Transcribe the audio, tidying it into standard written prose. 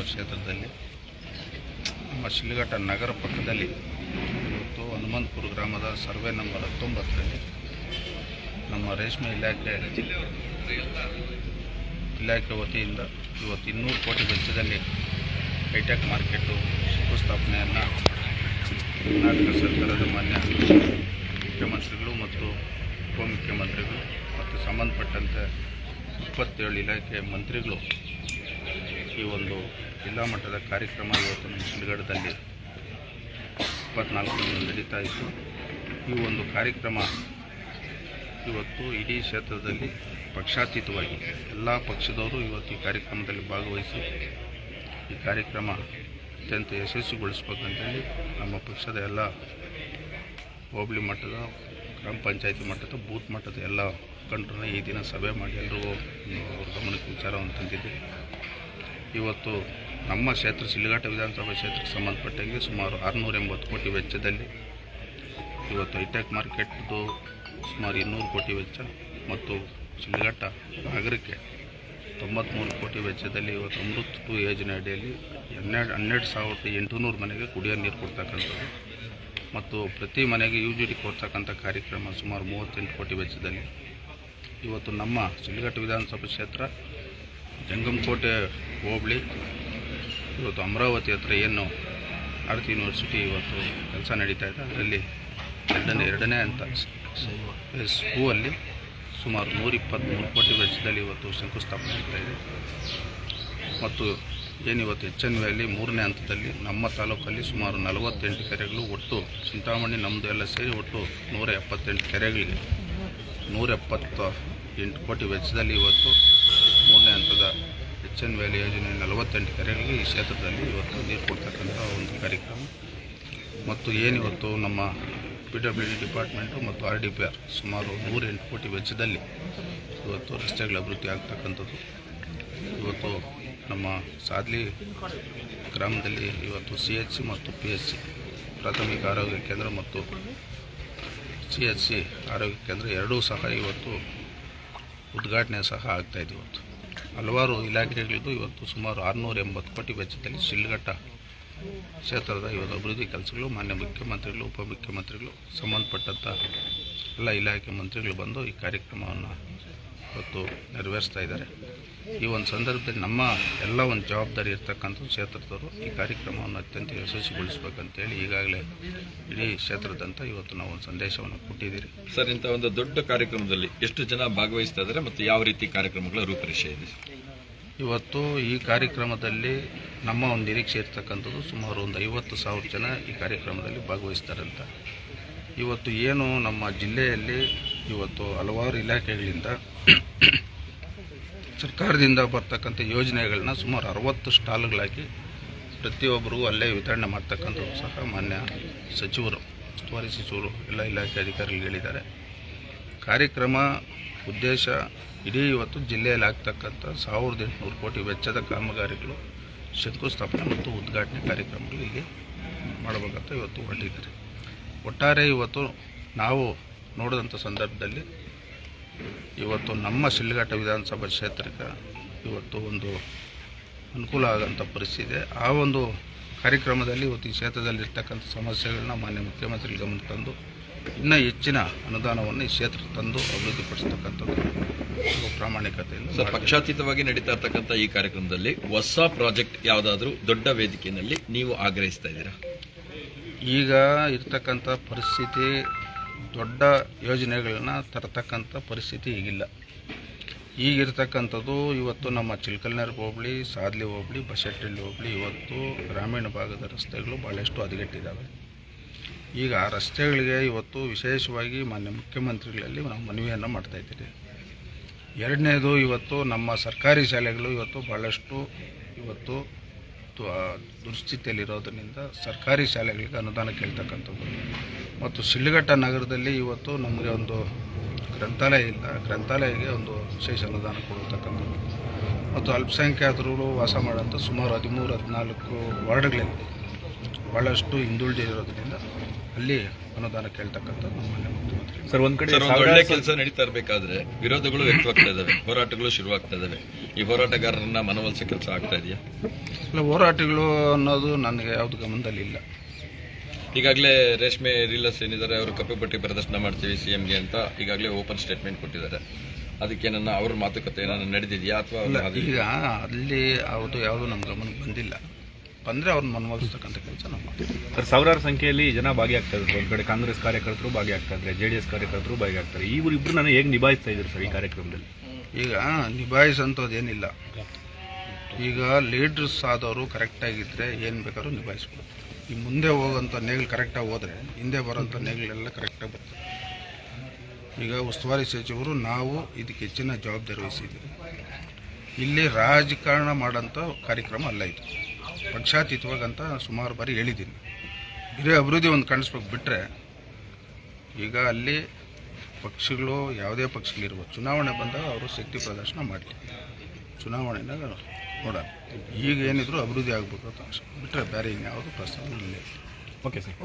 ಕ್ಷೇತ್ರದಲ್ಲಿ ನಮ್ಮ ಶಿಡ್ಲಘಟ್ಟ ನಗರ ಪಕ್ಕದಲ್ಲಿ ಇವತ್ತು ಹನುಮಂತಪುರ ಗ್ರಾಮದ ಸರ್ವೆ ನಂಬರ್ 19ರಲ್ಲಿ ನಮ್ಮ ರೇಷ್ಮೆ ಇಲಾಖೆ ವತಿಯಿಂದ ಇವತ್ತು 200 ಕೋಟಿ ವೆಚ್ಚದಲ್ಲಿ ಹೈಟೆಕ್ ಮಾರ್ಕೆಟು ಶಂಕುಸ್ಥಾಪನೆಯನ್ನು ಕರ್ನಾಟಕ ಸರ್ಕಾರದ ಮಾನ್ಯ ಮುಖ್ಯಮಂತ್ರಿಗಳು ಮತ್ತು ಉಪಮುಖ್ಯಮಂತ್ರಿಗಳು ಮತ್ತು ಸಂಬಂಧಪಟ್ಟಂತೆ 27 ಇಲಾಖೆ ಮಂತ್ರಿಗಳು ಈ ಒಂದು ಜಿಲ್ಲಾ ಮಟ್ಟದ ಕಾರ್ಯಕ್ರಮ ಇವತ್ತು ನಮ್ಮ ಶಿಡ್ಲಘಟ್ಟದಲ್ಲಿ 24ರಂದು ನಡೀತಾ ಇತ್ತು. ಈ ಒಂದು ಕಾರ್ಯಕ್ರಮ ಇವತ್ತು ಇಡೀ ಕ್ಷೇತ್ರದಲ್ಲಿ ಪಕ್ಷಾತೀತವಾಗಿ ಎಲ್ಲ ಪಕ್ಷದವರು ಇವತ್ತು ಈ ಕಾರ್ಯಕ್ರಮದಲ್ಲಿ ಭಾಗವಹಿಸಿ ಈ ಕಾರ್ಯಕ್ರಮ ಅತ್ಯಂತ ಯಶಸ್ವಿಗೊಳಿಸಬೇಕಂತೇಳಿ ನಮ್ಮ ಪಕ್ಷದ ಎಲ್ಲ ಹೋಬಳಿ ಮಟ್ಟದ ಗ್ರಾಮ ಪಂಚಾಯತಿ ಮಟ್ಟದ ಬೂತ್ ಮಟ್ಟದ ಎಲ್ಲ ಮುಖಂಡರನ್ನ ಈ ದಿನ ಸಭೆ ಮಾಡಿ ಎಲ್ಲರಿಗೂ ಅವ್ರ ಗಮನಕ್ಕೆ ವಿಚಾರವನ್ನು ತಂದಿದ್ದೀವಿ. ಇವತ್ತು ನಮ್ಮ ಕ್ಷೇತ್ರ ಶಿಡ್ಲಘಟ್ಟ ವಿಧಾನಸಭಾ ಕ್ಷೇತ್ರಕ್ಕೆ ಸಂಬಂಧಪಟ್ಟಂಗೆ ಸುಮಾರು 680 ಕೋಟಿ ವೆಚ್ಚದಲ್ಲಿ ಇವತ್ತು ಹೈಟೆಕ್ ಮಾರ್ಕೆಟ್ದು ಸುಮಾರು 200 ಕೋಟಿ ವೆಚ್ಚ ಮತ್ತು ಶಿಡ್ಲಘಟ್ಟ ನಗರಕ್ಕೆ 93 ಕೋಟಿ ವೆಚ್ಚದಲ್ಲಿ ಇವತ್ತು ಅಮೃತ್ 2 ಯೋಜನೆ ಅಡಿಯಲ್ಲಿ 12,800 ಮನೆಗೆ ಕುಡಿಯೋ ನೀರು ಕೊಡ್ತಕ್ಕಂಥದ್ದು ಮತ್ತು ಪ್ರತಿ ಮನೆಗೆ UGD ಕೊಡ್ತಕ್ಕಂಥ ಕಾರ್ಯಕ್ರಮ ಸುಮಾರು 38 ಕೋಟಿ ವೆಚ್ಚದಲ್ಲಿ ಇವತ್ತು ನಮ್ಮ ಶಿಡ್ಲಘಟ್ಟ ವಿಧಾನಸಭಾ ಕ್ಷೇತ್ರ ಜಂಗಮಕೋಟೆ ಹೋಬಳಿ ಇವತ್ತು ಅಮರಾವತಿ ಹತ್ರ ಏನು ಭಾರತೀಯ ಯೂನಿವರ್ಸಿಟಿ ಇವತ್ತು ಕೆಲಸ ನಡೀತಾ ಇದೆ. ಅದರಲ್ಲಿ ಎರಡನೇ ಹಂತ ಫೇಸ್ 2 ಅಲ್ಲಿ ಸುಮಾರು 123 ಕೋಟಿ ವೆಚ್ಚದಲ್ಲಿ ಇವತ್ತು ಶಂಕುಸ್ಥಾಪನೆ ಆಗ್ತಾಯಿದೆ ಮತ್ತು ಏನಿವತ್ತು HNV 3ನೇ ಹಂತದಲ್ಲಿ ನಮ್ಮ ತಾಲೂಕಲ್ಲಿ ಸುಮಾರು 48 ಕೆರೆಗಳು ಒಟ್ಟು ಚಿಂತಾಮಣಿ ನಮ್ಮದು ಎಲ್ಲ ಸೇರಿ ಒಟ್ಟು 178 ಕೆರೆಗಳಿಗೆ 178 ಕೋಟಿ ವೆಚ್ಚದಲ್ಲಿ ಇವತ್ತು 3ನೇ ಹಂತದ HNV ಯೋಜನೆ 48 ಕೆರೆಗಳಿಗೆ ಈ ಕ್ಷೇತ್ರದಲ್ಲಿ ಇವತ್ತು ನೀರು ಕೊಡ್ತಕ್ಕಂಥ ಒಂದು ಕಾರ್ಯಕ್ರಮ ಮತ್ತು ಏನಿವತ್ತು ನಮ್ಮ PWD ಡಿಪಾರ್ಟ್ಮೆಂಟು ಮತ್ತು RDPR ಸುಮಾರು 108 ಕೋಟಿ ವೆಚ್ಚದಲ್ಲಿ ಇವತ್ತು ರಸ್ತೆಗಳ ಅಭಿವೃದ್ಧಿ ಆಗ್ತಕ್ಕಂಥದ್ದು. ಇವತ್ತು ನಮ್ಮ ಸಾದ್ಲಿ ಗ್ರಾಮದಲ್ಲಿ ಇವತ್ತು CHC ಮತ್ತು PHC ಪ್ರಾಥಮಿಕ ಆರೋಗ್ಯ ಕೇಂದ್ರ ಮತ್ತು CHC ಆರೋಗ್ಯ ಕೇಂದ್ರ ಎರಡೂ ಸಹ ಇವತ್ತು ಉದ್ಘಾಟನೆ ಸಹ ಆಗ್ತಾಯಿದೆ. ಇವತ್ತು ಹಲವಾರು ಇಲಾಖೆಗಳಿಗೂ ಇವತ್ತು ಸುಮಾರು 680 ಕೋಟಿ ವೆಚ್ಚದಲ್ಲಿ ಶಿಡ್ಲಘಟ್ಟ ಕ್ಷೇತ್ರದ ಇವತ್ತು ಅಭಿವೃದ್ಧಿ ಕೆಲಸಗಳು ಮಾನ್ಯ ಮುಖ್ಯಮಂತ್ರಿಗಳು ಉಪಮುಖ್ಯಮಂತ್ರಿಗಳು ಸಂಬಂಧಪಟ್ಟಂಥ ಎಲ್ಲ ಇಲಾಖೆ ಮಂತ್ರಿಗಳು ಬಂದು ಈ ಕಾರ್ಯಕ್ರಮವನ್ನು ಇವತ್ತು ನೆರವೇರಿಸ್ತಾ ಇದ್ದಾರೆ. ಈ ಒಂದು ಸಂದರ್ಭದಲ್ಲಿ ನಮ್ಮ ಎಲ್ಲ ಒಂದು ಜವಾಬ್ದಾರಿ ಇರ್ತಕ್ಕಂಥ ಕ್ಷೇತ್ರದವರು ಈ ಕಾರ್ಯಕ್ರಮವನ್ನು ಅತ್ಯಂತ ಯಶಸ್ವಿಗೊಳಿಸಬೇಕಂತೇಳಿ ಈಗಾಗಲೇ ಇಡೀ ಕ್ಷೇತ್ರದಂತ ಇವತ್ತು ನಾವು ಒಂದು ಸಂದೇಶವನ್ನು ಕೊಟ್ಟಿದ್ದೀರಿ. ಸರ್, ಇಂಥ ಒಂದು ದೊಡ್ಡ ಕಾರ್ಯಕ್ರಮದಲ್ಲಿ ಎಷ್ಟು ಜನ ಭಾಗವಹಿಸ್ತಾ ಇದ್ದಾರೆ ಮತ್ತು ಯಾವ ರೀತಿ ಕಾರ್ಯಕ್ರಮಗಳ ರೂಪರೇಷೆ ಇದೆ? ಇವತ್ತು ಈ ಕಾರ್ಯಕ್ರಮದಲ್ಲಿ ನಮ್ಮ ಒಂದು ನಿರೀಕ್ಷೆ ಇರ್ತಕ್ಕಂಥದ್ದು ಸುಮಾರು ಒಂದು 50,000 ಜನ ಈ ಕಾರ್ಯಕ್ರಮದಲ್ಲಿ ಭಾಗವಹಿಸ್ತಾರಂತ. ಇವತ್ತು ಏನು ನಮ್ಮ ಜಿಲ್ಲೆಯಲ್ಲಿ ಇವತ್ತು ಹಲವಾರು ಇಲಾಖೆಗಳಿಂದ ಸರ್ಕಾರದಿಂದ ಬರ್ತಕ್ಕಂಥ ಯೋಜನೆಗಳನ್ನ ಸುಮಾರು 60 ಸ್ಟಾಲ್ಗಳಾಗಿ ಪ್ರತಿಯೊಬ್ಬರಿಗೂ ಅಲ್ಲೇ ವಿತರಣೆ ಮಾಡ್ತಕ್ಕಂಥದ್ದು ಸಹ ಮಾನ್ಯ ಸಚಿವರು ಉಸ್ತುವಾರಿ ಸಚಿವರು ಎಲ್ಲ ಇಲಾಖೆ ಅಧಿಕಾರಿಗಳು ಹೇಳಿದ್ದಾರೆ. ಕಾರ್ಯಕ್ರಮ ಉದ್ದೇಶ ಇಡೀ ಇವತ್ತು ಜಿಲ್ಲೆಯಲ್ಲಿ ಆಗ್ತಕ್ಕಂಥ 1,800 ಕೋಟಿ ವೆಚ್ಚದ ಕಾಮಗಾರಿಗಳು ಶಂಕುಸ್ಥಾಪನೆ ಮತ್ತು ಉದ್ಘಾಟನೆ ಕಾರ್ಯಕ್ರಮಗಳು ಇಲ್ಲಿ ಮಾಡಬೇಕಂತ ಇವತ್ತು ಹೊರಟಿದ್ದಾರೆ. ಒಟ್ಟಾರೆ ಇವತ್ತು ನಾವು ನೋಡಿದಂಥ ಸಂದರ್ಭದಲ್ಲಿ ಇವತ್ತು ನಮ್ಮ ಶಿಡ್ಲಘಟ್ಟ ವಿಧಾನಸಭಾ ಕ್ಷೇತ್ರಕ್ಕೆ ಇವತ್ತು ಒಂದು ಅನುಕೂಲ ಆಗೋಂಥ ಪರಿಸ್ಥಿತಿ ಇದೆ. ಆ ಒಂದು ಕಾರ್ಯಕ್ರಮದಲ್ಲಿ ಇವತ್ತು ಈ ಕ್ಷೇತ್ರದಲ್ಲಿರ್ತಕ್ಕಂಥ ಸಮಸ್ಯೆಗಳನ್ನ ಮಾನ್ಯ ಮುಖ್ಯಮಂತ್ರಿ ಗಮನಕ್ಕೆ ತಂದು ಇನ್ನೂ ಹೆಚ್ಚಿನ ಅನುದಾನವನ್ನು ಈ ಕ್ಷೇತ್ರಕ್ಕೆ ತಂದು ಅಭಿವೃದ್ಧಿಪಡಿಸ್ತಕ್ಕಂಥದ್ದು ಪ್ರಾಮಾಣಿಕತೆಯಿಂದ ಪಕ್ಷಾತೀತವಾಗಿ ನಡೀತಾ ಇರ್ತಕ್ಕಂಥ ಈ ಕಾರ್ಯಕ್ರಮದಲ್ಲಿ ಹೊಸ ಪ್ರಾಜೆಕ್ಟ್ ಯಾವುದಾದ್ರೂ ದೊಡ್ಡ ವೇದಿಕೆಯಲ್ಲಿ ನೀವು ಆಗ್ರಹಿಸ್ತಾ ಇದ್ದೀರಾ? ಈಗ ಇರ್ತಕ್ಕಂಥ ಪರಿಸ್ಥಿತಿ ದೊಡ್ಡ ಯೋಜನೆಗಳನ್ನ ತರತಕ್ಕಂಥ ಪರಿಸ್ಥಿತಿ ಈಗಿಲ್ಲ. ಈಗಿರ್ತಕ್ಕಂಥದ್ದು ಇವತ್ತು ನಮ್ಮ ಚಿಲ್ಕಲ್ನರ್ಗ ಹೋಬಳಿ, ಸಾದ್ಲಿ ಹೋಬಳಿ, ಬಶೆಟ್ಟಳ್ಳಿ ಹೋಬಳಿ ಇವತ್ತು ಗ್ರಾಮೀಣ ಭಾಗದ ರಸ್ತೆಗಳು ಭಾಳಷ್ಟು ಹದಗೆಟ್ಟಿದ್ದಾವೆ. ಈಗ ಆ ರಸ್ತೆಗಳಿಗೆ ಇವತ್ತು ವಿಶೇಷವಾಗಿ ಮಾನ್ಯ ಮುಖ್ಯಮಂತ್ರಿಗಳಲ್ಲಿ ನಾವು ಮನವಿಯನ್ನು ಮಾಡ್ತಾಯಿದ್ದೀರಿ. ಎರಡನೇದು ಇವತ್ತು ನಮ್ಮ ಸರ್ಕಾರಿ ಶಾಲೆಗಳು ಇವತ್ತು ಭಾಳಷ್ಟು ಇವತ್ತು ದುಸ್ಥಿತಿಯಲ್ಲಿರೋದರಿಂದ ಸರ್ಕಾರಿ ಶಾಲೆಗಳಿಗೆ ಅನುದಾನ ಕೇಳ್ತಕ್ಕಂಥದ್ದು ಮತ್ತು ಶಿಡ್ಲಘಟ್ಟ ನಗರದಲ್ಲಿ ಇವತ್ತು ನಮಗೆ ಒಂದು ಗ್ರಂಥಾಲಯ ಇಲ್ಲ, ಗ್ರಂಥಾಲಯಕ್ಕೆ ಒಂದು ವಿಶೇಷ ಅನುದಾನ ಕೊಡತಕ್ಕಂಥದ್ದು ಮತ್ತು ಅಲ್ಪಸಂಖ್ಯಾತರು ವಾಸ ಮಾಡೋಂಥ ಸುಮಾರು 13-14 ವಾರ್ಡ್ಗಳಲ್ಲಿ ಭಾಳಷ್ಟು ಹಿಂದುಳಿದಿರೋದ್ರಿಂದ ಅಲ್ಲಿ ಅನುದಾನ ಕೇಳ್ತಕ್ಕಂಥ ನಮ್ಮ ಮಾನ್ಯ ಮುಖ್ಯಮಂತ್ರಿ. ಸರ್ ಒಂದ್ ಕಡೆ ಸರ್, ಒಂದು ಒಳ್ಳೆ ಕೆಲಸ ನಡೀತಾ ಇರಬೇಕಾದ್ರೆ ವಿರೋಧಗಳು ವ್ಯಕ್ತವಾಗ್ತಾ ಇದಾವೆ, ಹೋರಾಟಗಳು ಶುರುವಾಗ್ತಾ ಇದಾವೆ. ಈ ಹೋರಾಟಗಾರರನ್ನ ಮನವೊಲಿಸೋ ಕೆಲಸ ಆಗ್ತಾ ಇದೆಯಾ? ಇಲ್ಲ, ಹೋರಾಟಗಳು ಅನ್ನೋದು ನನಗೆ ಯಾವುದು ಗಮನದಲ್ಲಿ ಇಲ್ಲ. ಈಗಾಗಲೇ ರೇಷ್ಮೆ ರೀಲರ್ಸ್ ಏನಿದ್ದಾರೆ ಅವರು ಕಪ್ಪು ಪಟ್ಟಿ ಪ್ರದರ್ಶನ ಮಾಡ್ತೀವಿ ಸಿಎಂಗೆ ಅಂತ ಈಗಾಗಲೇ ಓಪನ್ ಸ್ಟೇಟ್ಮೆಂಟ್ ಕೊಟ್ಟಿದ್ದಾರೆ. ಅದಕ್ಕೇನನ್ನ ಅವ್ರ ಮಾತುಕತೆ ಏನಾದ್ರು ನಡೆದಿದೆಯಾ ಅಥವಾ ಈಗ ಅಲ್ಲಿ ಯಾವುದು ನಮ್ಮ ಗಮನಕ್ಕೆ ಬಂದಿಲ್ಲ. ಬಂದರೆ ಅವ್ರನ್ನ ಮನವೊಲಿಸ್ತಕ್ಕಂಥ ಕೆಲಸ ನಾವು ಮಾಡ್ತೀವಿ. ಸರ್ ಸಾವಿರಾರು ಸಂಖ್ಯೆಯಲ್ಲಿ ಜನ ಭಾಗಿಯಾಗ್ತಾ ಇದ್ರು. ಒಂದ್ ಕಡೆ ಕಾಂಗ್ರೆಸ್ ಕಾರ್ಯಕರ್ತರು ಭಾಗಿಯಾಗ್ತಾ ಇದ್ದಾರೆ, JDS ಕಾರ್ಯಕರ್ತರು ಭಾಗಿಯಾಗ್ತಾರೆ. ಇಬ್ರು ನಾನು ಹೇಗೆ ನಿಭಾಯಿಸ್ತಾ ಇದ್ರು ಸರ್ ಈ ಕಾರ್ಯಕ್ರಮದಲ್ಲಿ? ಈಗ ನಿಭಾಯಿಸೋಂಥದ್ದು ಏನಿಲ್ಲ. ಈಗ ಲೀಡರ್ಸ್ ಆದವರು ಕರೆಕ್ಟಾಗಿದ್ದರೆ ಏನು ಬೇಕಾದ್ರೂ ನಿಭಾಯಿಸ್ಬೋದು. ಈ ಮುಂದೆ ಹೋಗೋಂಥ ನೇಗಿಲು ಕರೆಕ್ಟಾಗಿ ಹೋದರೆ ಹಿಂದೆ ಬರೋಂಥ ನೇಗಿಲೆಲ್ಲ ಕರೆಕ್ಟಾಗಿ ಬರ್ತದೆ. ಈಗ ಉಸ್ತುವಾರಿ ಸಚಿವರು ನಾವು ಇದಕ್ಕೆ ಹೆಚ್ಚಿನ ಜವಾಬ್ದಾರಿ ವಹಿಸಿದ್ದೀವಿ. ಇಲ್ಲಿ ರಾಜಕಾರಣ ಮಾಡೋಂಥ ಕಾರ್ಯಕ್ರಮ ಅಲ್ಲ ಇದು, ಪಕ್ಷಾತೀತವಾಗಂತ ಸುಮಾರು ಬಾರಿ ಹೇಳಿದ್ದೀನಿ. ಬೇರೆ ಅಭಿವೃದ್ಧಿ ಒಂದು ಕಾಣಿಸ್ಬೇಕು ಬಿಟ್ಟರೆ ಈಗ ಅಲ್ಲಿ ಪಕ್ಷಗಳು ಯಾವುದೇ ಪಕ್ಷಗಳಿರ್ಬೋದು, ಚುನಾವಣೆ ಬಂದಾಗ ಅವರು ಶಕ್ತಿ ಪ್ರದರ್ಶನ ಮಾಡಲಿ, ಚುನಾವಣೆನಾಗ ನೋಡೋಣ. ಈಗ ಏನಿದ್ರು ಅಭಿವೃದ್ಧಿ ಆಗಬೇಕು ಅಂತ ಬಿಟ್ಟರೆ ಬೇರೆ ಇನ್ಯಾವುದು ಪ್ರಸ್ತಾವ ಇಲ್ಲ. Okay sir.